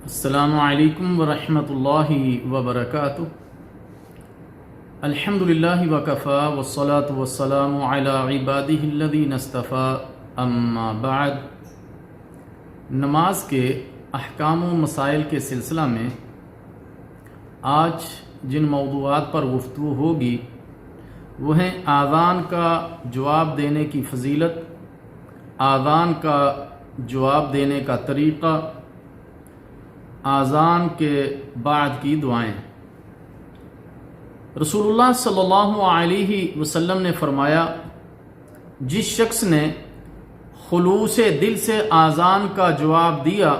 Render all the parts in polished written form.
السلام علیکم ورحمۃ اللہ وبرکاتہ۔ الحمدللہ وکفی والصلاة والسلام علی عبادہ الذین اصطفی، اما بعد۔ نماز کے احکام و مسائل کے سلسلہ میں آج جن موضوعات پر گفتگو ہوگی وہ ہیں اذان کا جواب دینے کی فضیلت، اذان کا جواب دینے کا طریقہ، اذان کے بعد کی دعائیں۔ رسول اللہ صلی اللہ علیہ وسلم نے فرمایا، جس شخص نے خلوص دل سے اذان کا جواب دیا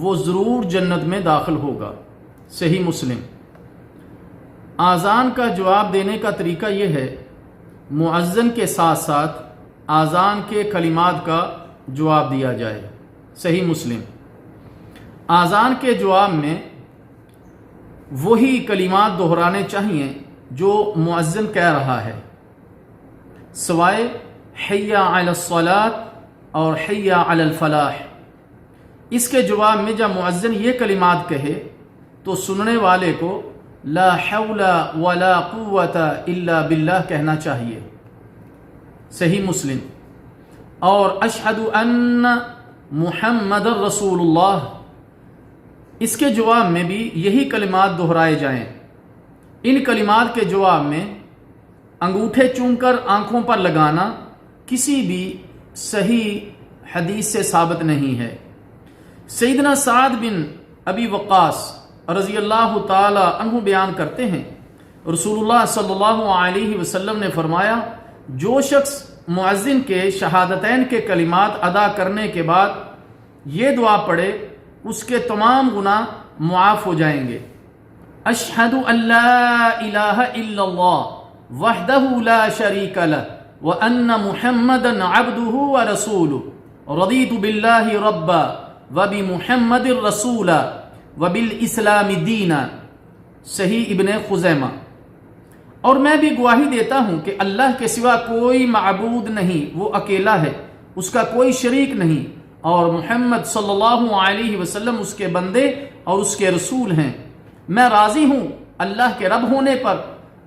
وہ ضرور جنت میں داخل ہوگا۔ صحیح مسلم۔ اذان کا جواب دینے کا طریقہ یہ ہے، مؤذن کے ساتھ ساتھ اذان کے کلمات کا جواب دیا جائے۔ صحیح مسلم۔ اذان کے جواب میں وہی کلمات دہرانے چاہیے جو مؤذن کہہ رہا ہے، سوائے حی علی الصلاۃ اور حی علی الفلاح۔ اس کے جواب میں جب مؤذن یہ کلمات کہے تو سننے والے کو لا حول ولا قوت الا باللہ کہنا چاہیے۔ صحیح مسلم۔ اور اشہد ان محمد رسول اللہ، اس کے جواب میں بھی یہی کلمات دہرائے جائیں۔ ان کلمات کے جواب میں انگوٹھے چوم کر آنکھوں پر لگانا کسی بھی صحیح حدیث سے ثابت نہیں ہے۔ سیدنا سعد بن ابی وقاص رضی اللہ تعالی عنہ بیان کرتے ہیں، رسول اللہ صلی اللہ علیہ وسلم نے فرمایا، جو شخص مؤذن کے شہادتین کے کلمات ادا کرنے کے بعد یہ دعا پڑھے اس کے تمام گناہ معاف ہو جائیں گے۔ اشہد ان لا الہ الا اللہ وحدہ لا شریک لہ وان محمدا عبدہ ورسولہ رضیت باللہ ربا وبمحمد رسولا وبالاسلام دینا۔ صحیح ابن خزیمہ۔ اور میں بھی گواہی دیتا ہوں کہ اللہ کے سوا کوئی معبود نہیں، وہ اکیلا ہے، اس کا کوئی شریک نہیں، اور محمد صلی اللہ علیہ وسلم اس کے بندے اور اس کے رسول ہیں۔ میں راضی ہوں اللہ کے رب ہونے پر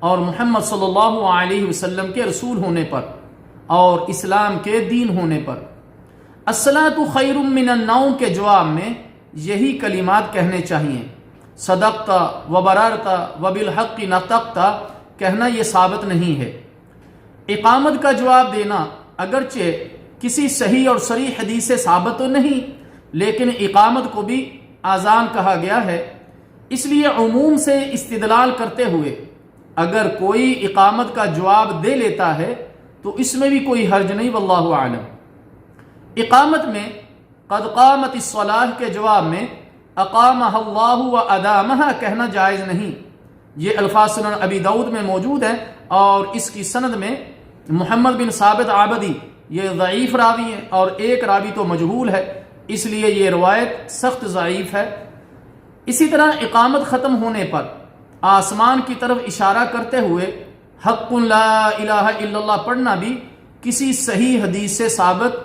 اور محمد صلی اللہ علیہ وسلم کے رسول ہونے پر اور اسلام کے دین ہونے پر۔ الصلاۃ خیر من النوم کے جواب میں یہی کلمات کہنے چاہیے۔ صدقت وبررت وبالحق نطقت کہنا یہ ثابت نہیں ہے۔ اقامت کا جواب دینا اگرچہ کسی صحیح اور صریح حدیث سے ثابت تو نہیں، لیکن اقامت کو بھی اذان کہا گیا ہے، اس لیے عموم سے استدلال کرتے ہوئے اگر کوئی اقامت کا جواب دے لیتا ہے تو اس میں بھی کوئی حرج نہیں، واللہ اعلم۔ اقامت میں قد قامت الصلاۃ کے جواب میں اقامہ اللہ و ادامہ کہنا جائز نہیں۔ یہ الفاظ سنن ابی داؤد میں موجود ہے اور اس کی سند میں محمد بن ثابت عابدی یہ ضعیف راوی ہے اور ایک راوی تو مجہول ہے، اس لیے یہ روایت سخت ضعیف ہے۔ اسی طرح اقامت ختم ہونے پر آسمان کی طرف اشارہ کرتے ہوئے حق لا الہ الا اللہ پڑھنا بھی کسی صحیح حدیث سے ثابت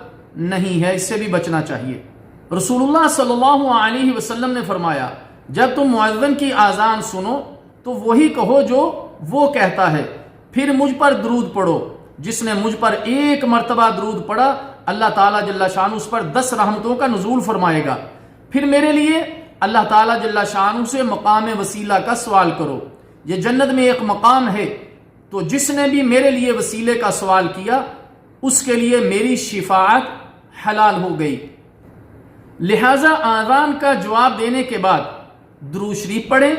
نہیں ہے، اس سے بھی بچنا چاہیے۔ رسول اللہ صلی اللہ علیہ وسلم نے فرمایا، جب تم مؤذن کی اذان سنو تو وہی کہو جو وہ کہتا ہے، پھر مجھ پر درود پڑھو۔ جس نے مجھ پر ایک مرتبہ درود پڑھا اللہ تعالیٰ جل شانہ اس پر 10 رحمتوں کا نزول فرمائے گا۔ پھر میرے لیے اللہ تعالیٰ جل شانہ سے مقام وسیلہ کا سوال کرو، یہ جنت میں ایک مقام ہے، تو جس نے بھی میرے لیے وسیلے کا سوال کیا اس کے لیے میری شفاعت حلال ہو گئی۔ لہٰذا اذان کا جواب دینے کے بعد درود شریف پڑھیں،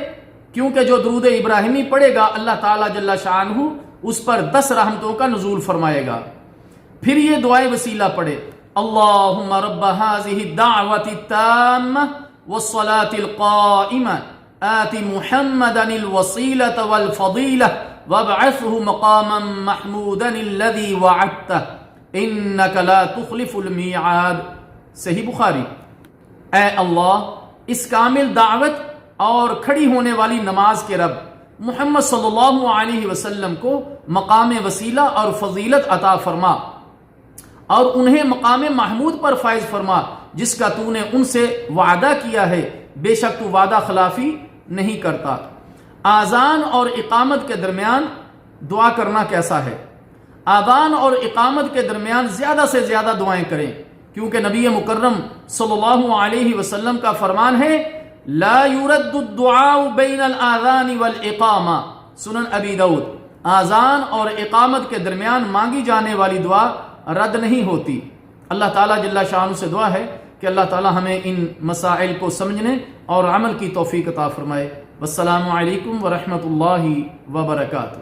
کیونکہ جو درود ابراہیمی پڑھے گا اللہ تعالیٰ جل شانہ اس پر 10 رحمتوں کا نزول فرمائے گا۔ پھر یہ دعائے وسیلہ پڑھے، اللہم رب هذه الدعوة التامة والصلاة القائمة آت محمدا الوسیلة والفضیلة وابعثه مقاما محمودا الذي وعدته انك لا تخلف المیعاد۔ صحیح بخاری۔ اے اللہ، اس کامل دعوت اور کھڑی ہونے والی نماز کے رب محمد صلی اللہ علیہ وسلم کو مقام وسیلہ اور فضیلت عطا فرما اور انہیں مقام محمود پر فائز فرما جس کا تو نے ان سے وعدہ کیا ہے بے شک تو وعدہ خلافی نہیں کرتا۔ آذان اور اقامت کے درمیان دعا کرنا کیسا ہے؟ آذان اور اقامت کے درمیان زیادہ سے زیادہ دعائیں کریں، کیونکہ نبی مکرم صلی اللہ علیہ وسلم کا فرمان ہے لا يرد الدعاء بین الاذان والاقامہ، سنن ابی داؤد۔ آذان اور اقامت کے درمیان مانگی جانے والی دعا رد نہیں ہوتی۔ اللہ تعالیٰ جل شانہ سے دعا ہے کہ اللہ تعالیٰ ہمیں ان مسائل کو سمجھنے اور عمل کی توفیق عطا فرمائے۔ والسلام علیکم ورحمۃ اللہ وبرکاتہ۔